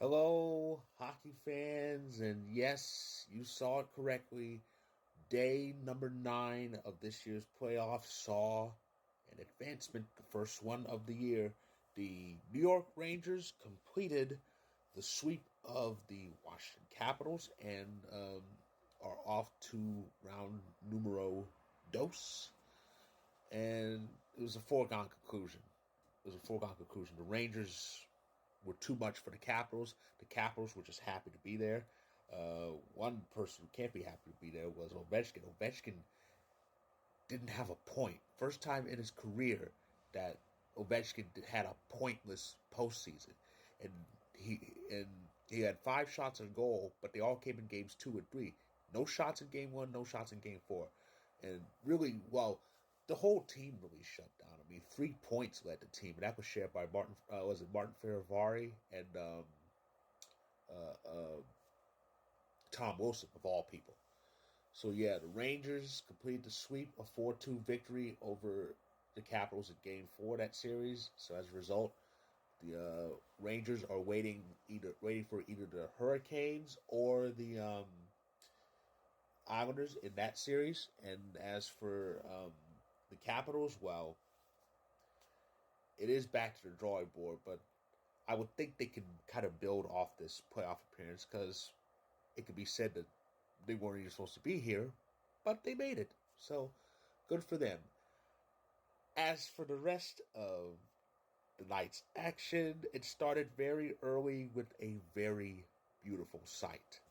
Hello, hockey fans, and yes, you saw it correctly. Day number 9 of this year's playoffs saw an advancement, the first one of the year. The New York Rangers completed the sweep of the Washington Capitals and are off to round numero dos. And it was a foregone conclusion. The Rangers were too much for the Capitals. The Capitals were just happy to be there. One person who can't be happy to be there was Ovechkin. Ovechkin didn't have a point. First time in his career that Ovechkin had a pointless postseason, and he had 5 shots on goal, but they all came in games 2 and 3. No shots in game 1, no shots in game 4, and really, well, the whole team really shut down. I mean, 3 points led the team, and that was shared by Martin. Was it Martin Ferravari and Tom Wilson of all people? So yeah, the Rangers completed the sweep, a 4-2 victory over the Capitals in Game 4 of that series. So as a result, the Rangers are waiting for either the Hurricanes or the Islanders in that series. And as for the Capitals, well, it is back to the drawing board, but I would think they can kind of build off this playoff appearance because it could be said that they weren't even supposed to be here, but they made it. So good for them. As for the rest of the night's action, it started very early with a very beautiful sight.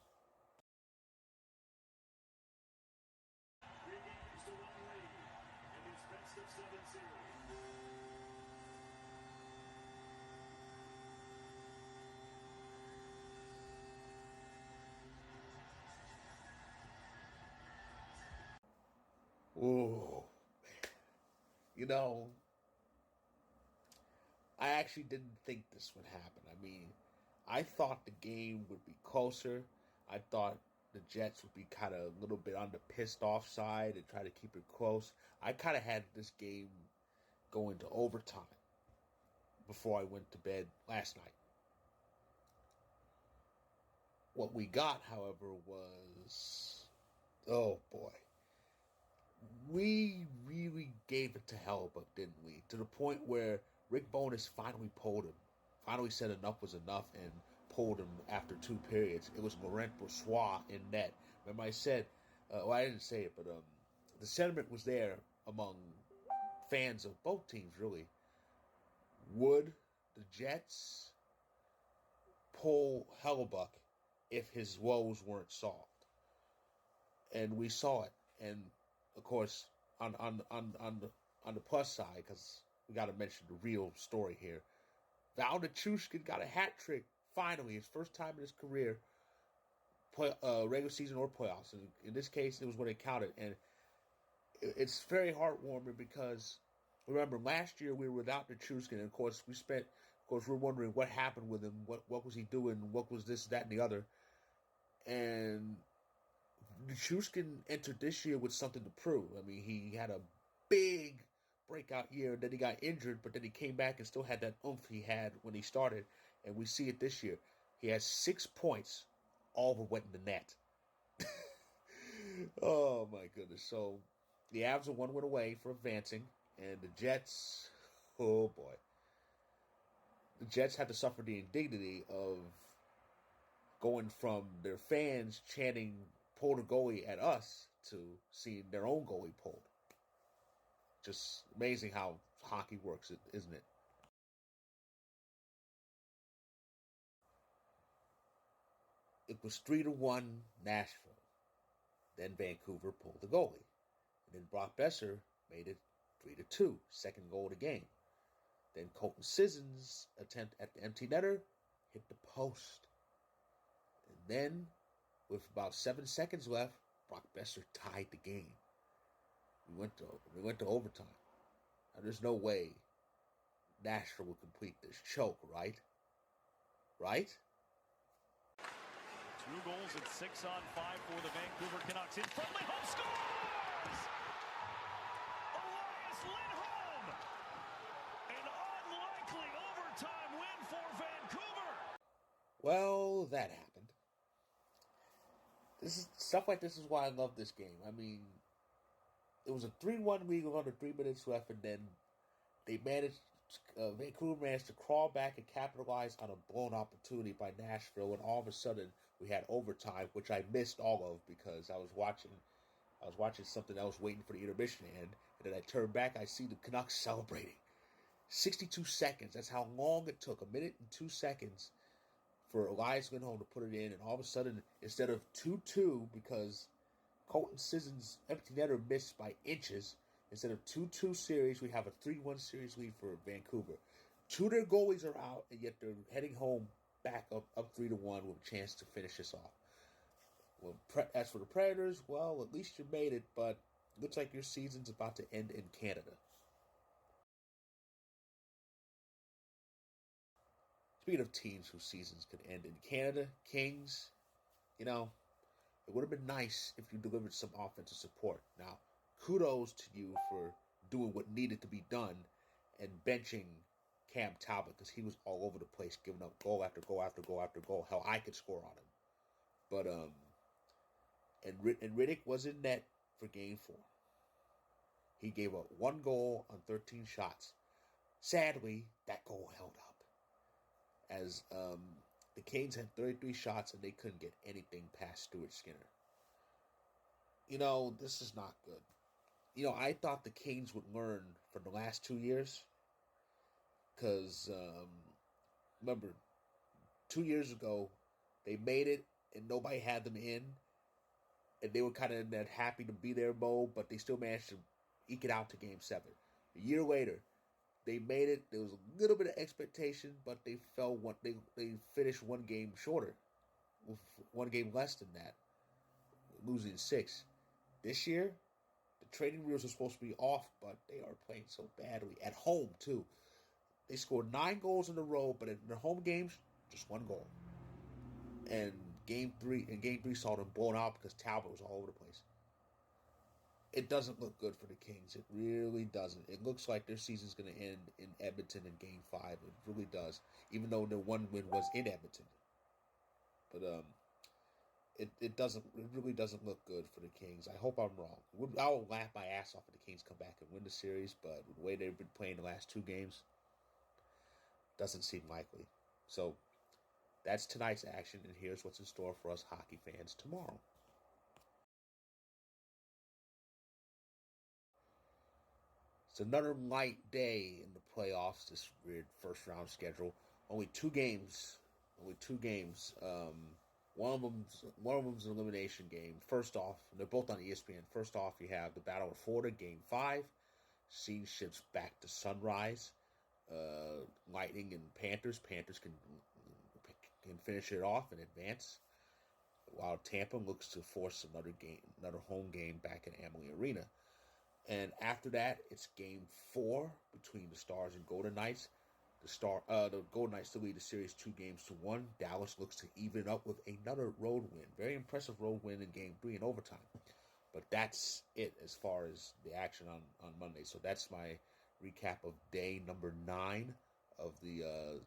Oh, you know, I actually didn't think this would happen. I mean, I thought the game would be closer. I thought the Jets would be kind of a little bit on the pissed off side and try to keep it close. I kind of had this game go into overtime before I went to bed last night. What we got, however, was, oh boy, we really gave it to Hellebuck, didn't we? To the point where Rick Bowness finally pulled him. Finally said enough was enough and pulled him after 2 periods. It was Laurent Brossoit in net. Remember I said, well, I didn't say it, but the sentiment was there among fans of both teams, really. Would the Jets pull Hellebuck if his woes weren't solved? And we saw it. And of course, on the plus side, because we got to mention the real story here, Val Nichushkin got a hat trick. Finally, his first time in his career, regular season or playoffs. And in this case, it was when it counted, and it's very heartwarming because remember last year we were without Nichushkin, and of course we're wondering what happened with him, what was he doing, what was this, that, and the other, and Nichushkin entered this year with something to prove. I mean, he had a big breakout year, and then he got injured, but then he came back and still had that oomph he had when he started, and we see it this year. He has 6 points, all but went in the net. Oh, my goodness. So, the Avs are 1 win away for advancing, and the Jets, oh boy. The Jets had to suffer the indignity of going from their fans chanting pull the goalie at us to seeing their own goalie pulled. Just amazing how hockey works, isn't it? It was 3-1 Nashville. Then Vancouver pulled the goalie. And then Brock Besser made it 3-2, second goal of the game. Then Colton Sissons' attempt at the empty netter hit the post. And then, with about 7 seconds left, Brock Besser tied the game. We went to overtime. Now, there's no way Nashville will complete this choke, right? Right? 2 goals and 6 on 5 for the Vancouver Canucks. In front, Lindholm scores! Elias Lindholm! An unlikely overtime win for Vancouver! Well, that happened. This is stuff like this is why I love this game. I mean, it was a 3-1 lead with under 3 minutes left, and then they managed. Vancouver managed to crawl back and capitalize on a blown opportunity by Nashville, and all of a sudden we had overtime, which I missed all of because I was watching something else, waiting for the intermission to end, and then I turned back. I see the Canucks celebrating. 62 seconds. That's how long it took. 1 minute and 2 seconds for Elias Lindholm to put it in, and all of a sudden, instead of 2-2, because Colton Sisson's empty netter missed by inches, instead of 2-2 series, we have a 3-1 series lead for Vancouver. Two of their goalies are out, and yet they're heading home back up 3-1 with a chance to finish this off. Well, as for the Predators, well, at least you made it, but it looks like your season's about to end in Canada. Speaking of teams whose seasons could end in Canada, Kings, it would have been nice if you delivered some offensive support. Now, kudos to you for doing what needed to be done and benching Cam Talbot because he was all over the place, giving up goal after goal after goal after goal. Hell, I could score on him. But, and Riddick was in net for Game 4. He gave up 1 goal on 13 shots. Sadly, that goal held up. As the Canes had 33 shots and they couldn't get anything past Stuart Skinner. This is not good. I thought the Canes would learn from the last 2 years. Because, remember, 2 years ago, they made it and nobody had them in. And they were kind of in that happy to be there mode, but they still managed to eke it out to Game 7. A year later, they made it. There was a little bit of expectation, but they fell. They finished 1 game shorter, with 1 game less than that, losing 6. This year, the training wheels are supposed to be off, but they are playing so badly at home too. They scored 9 goals in a row, but in their home games, just 1 goal. And Game 3 saw them blown out because Talbot was all over the place. It doesn't look good for the Kings. It really doesn't. It looks like their season's going to end in Edmonton in Game 5. It really does. Even though their 1 win was in Edmonton. But it doesn't. It really doesn't look good for the Kings. I hope I'm wrong. I will laugh my ass off if the Kings come back and win the series. But the way they've been playing the last 2 games, doesn't seem likely. So that's tonight's action, and here's what's in store for us hockey fans tomorrow. It's another light day in the playoffs, this weird first round schedule. Only 2 games. One of them's an elimination game. First off, they're both on ESPN. First off, you have the Battle of Florida, Game 5. Scene shifts back to sunrise. Lightning and Panthers. Panthers can finish it off and advance, while Tampa looks to force another home game back at Amalie Arena. And after that, it's Game 4 between the Stars and Golden Knights. The Golden Knights still lead the series 2-1. Dallas looks to even up with another road win. Very impressive road win in Game 3 in overtime. But that's it as far as the action on Monday. So that's my recap of day number 9 of the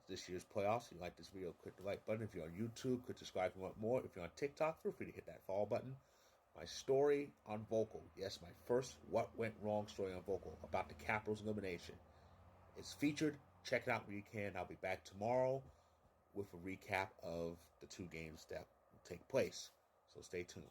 this year's playoffs. If you like this video, click the like button. If you're on YouTube, click subscribe if you want more. If you're on TikTok, feel free to hit that follow button. My story on Vocal. Yes, my first What Went Wrong story on Vocal about the Capitals elimination. It's featured. Check it out when you can. I'll be back tomorrow with a recap of the 2 games that will take place. So stay tuned.